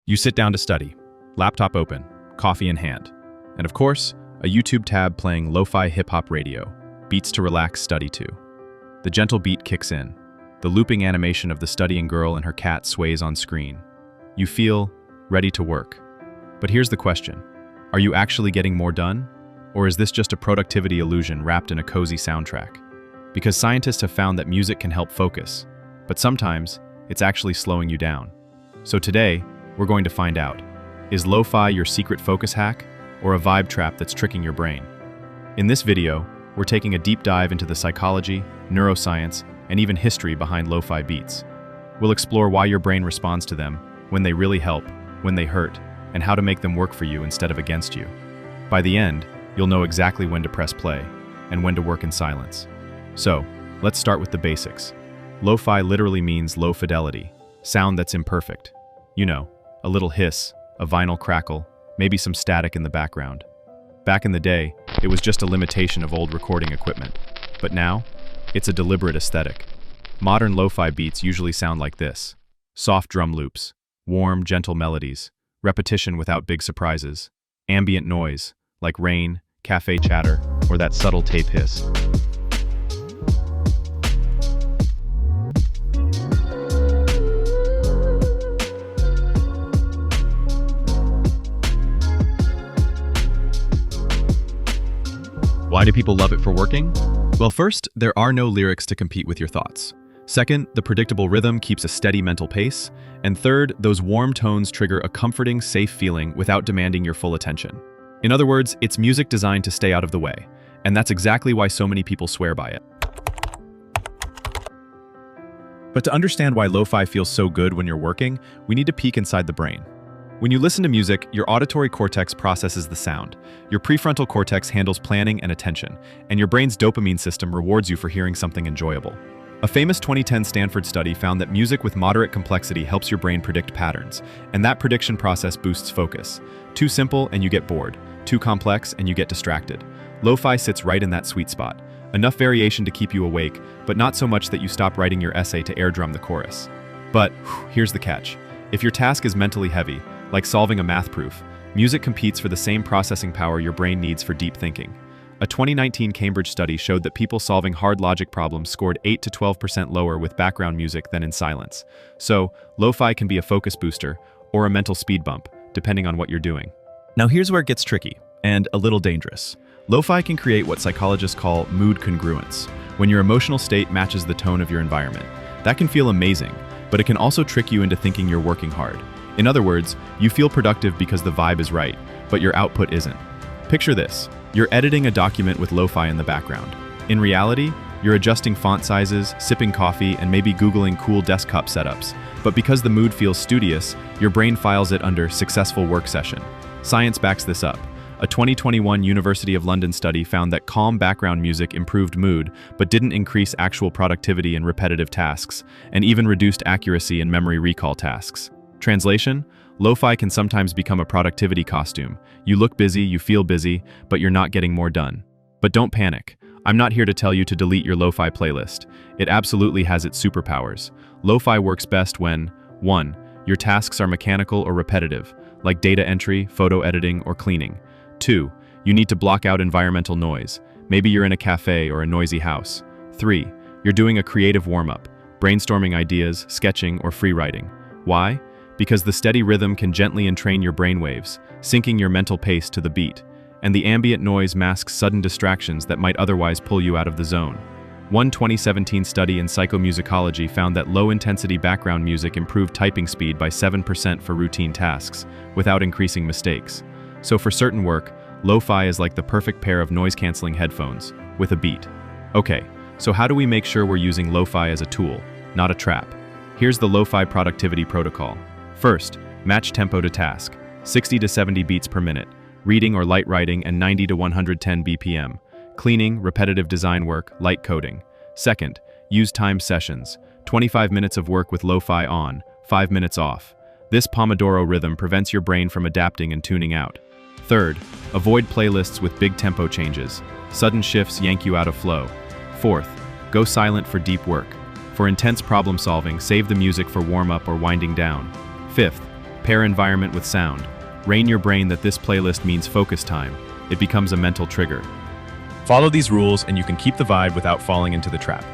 You sit down to study, laptop open, coffee in hand, and of course, a YouTube tab playing lo-fi hip-hop radio, beats to relax study to. The gentle beat kicks in. The looping animation of the studying girl and her cat sways on screen. You feel ready to work. But here's the question. Are you actually getting more done? Or is this just a productivity illusion wrapped in a cozy soundtrack? Because scientists have found that music can help focus, but sometimes it's actually slowing you down. So today, we're going to find out. Is lo-fi your secret focus hack, or a vibe trap that's tricking your brain? In this video, we're taking a deep dive into the psychology, neuroscience, and even history behind lo-fi beats. We'll explore why your brain responds to them, when they really help, when they hurt, and how to make them work for you instead of against you. By the end, you'll know exactly when to press play, and when to work in silence. So, let's start with the basics. Lo-fi literally means low fidelity, sound that's imperfect. You know, a little hiss, a vinyl crackle, maybe some static in the background. Back in the day, it was just a limitation of old recording equipment. But now, it's a deliberate aesthetic. Modern lo-fi beats usually sound like this. Soft drum loops, warm, gentle melodies, repetition without big surprises, ambient noise, like rain, cafe chatter, or that subtle tape hiss. Why do people love it for working? Well, first, there are no lyrics to compete with your thoughts. Second, the predictable rhythm keeps a steady mental pace. And third, those warm tones trigger a comforting, safe feeling without demanding your full attention. In other words, it's music designed to stay out of the way. And that's exactly why so many people swear by it. But to understand why lo-fi feels so good when you're working, we need to peek inside the brain. When you listen to music, your auditory cortex processes the sound. Your prefrontal cortex handles planning and attention, and your brain's dopamine system rewards you for hearing something enjoyable. A famous 2010 Stanford study found that music with moderate complexity helps your brain predict patterns, and that prediction process boosts focus. Too simple and you get bored. Too complex and you get distracted. Lo-fi sits right in that sweet spot. Enough variation to keep you awake, but not so much that you stop writing your essay to air drum the chorus. But here's the catch. If your task is mentally heavy, like solving a math proof, music competes for the same processing power your brain needs for deep thinking. A 2019 Cambridge study showed that people solving hard logic problems scored 8 to 12% lower with background music than in silence. So, lo-fi can be a focus booster or a mental speed bump, depending on what you're doing. Now here's where it gets tricky, and a little dangerous. Lo-fi can create what psychologists call mood congruence, when your emotional state matches the tone of your environment. That can feel amazing, but it can also trick you into thinking you're working hard. In other words, you feel productive because the vibe is right, but your output isn't. Picture this. You're editing a document with lo-fi in the background. In reality, you're adjusting font sizes, sipping coffee, and maybe Googling cool desktop setups. But because the mood feels studious, your brain files it under successful work session. Science backs this up. A 2021 University of London study found that calm background music improved mood, but didn't increase actual productivity in repetitive tasks, and even reduced accuracy in memory recall tasks. Translation? Lo-fi can sometimes become a productivity costume. You look busy, you feel busy, but you're not getting more done. But don't panic. I'm not here to tell you to delete your lo-fi playlist. It absolutely has its superpowers. Lo-fi works best when 1. Your tasks are mechanical or repetitive, like data entry, photo editing, or cleaning. 2. You need to block out environmental noise. Maybe you're in a cafe or a noisy house. 3. You're doing a creative warm-up, brainstorming ideas, sketching, or free writing. Why? Because the steady rhythm can gently entrain your brainwaves, syncing your mental pace to the beat, and the ambient noise masks sudden distractions that might otherwise pull you out of the zone. One 2017 study in psychomusicology found that low-intensity background music improved typing speed by 7% for routine tasks, without increasing mistakes. So for certain work, lo-fi is like the perfect pair of noise-canceling headphones, with a beat. Okay, so how do we make sure we're using lo-fi as a tool, not a trap? Here's the lo-fi productivity protocol. First, match tempo to task, 60 to 70 beats per minute, reading or light writing and 90 to 110 BPM, cleaning, repetitive design work, light coding. Second, use timed sessions, 25 minutes of work with lo-fi on, 5 minutes off. This Pomodoro rhythm prevents your brain from adapting and tuning out. Third, avoid playlists with big tempo changes. Sudden shifts yank you out of flow. Fourth, go silent for deep work. For intense problem solving, save the music for warm-up or winding down. Fifth, Pair environment with sound. Train your brain that this playlist means focus time. It becomes a mental trigger. Follow these rules and you can keep the vibe without falling into the trap.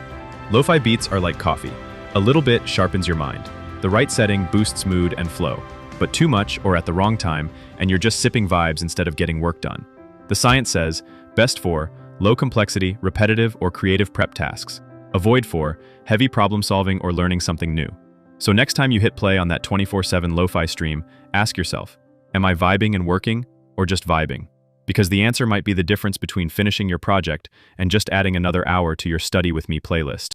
Lo-fi beats are like coffee. A little bit sharpens your mind. The right setting boosts mood and flow. But too much or at the wrong time, and you're just sipping vibes instead of getting work done. The science says, best for low complexity, repetitive, or creative prep tasks. Avoid for heavy problem solving or learning something new. So next time you hit play on that 24/7 lo-fi stream, ask yourself, am I vibing and working, or just vibing? Because the answer might be the difference between finishing your project and just adding another hour to your Study With Me playlist.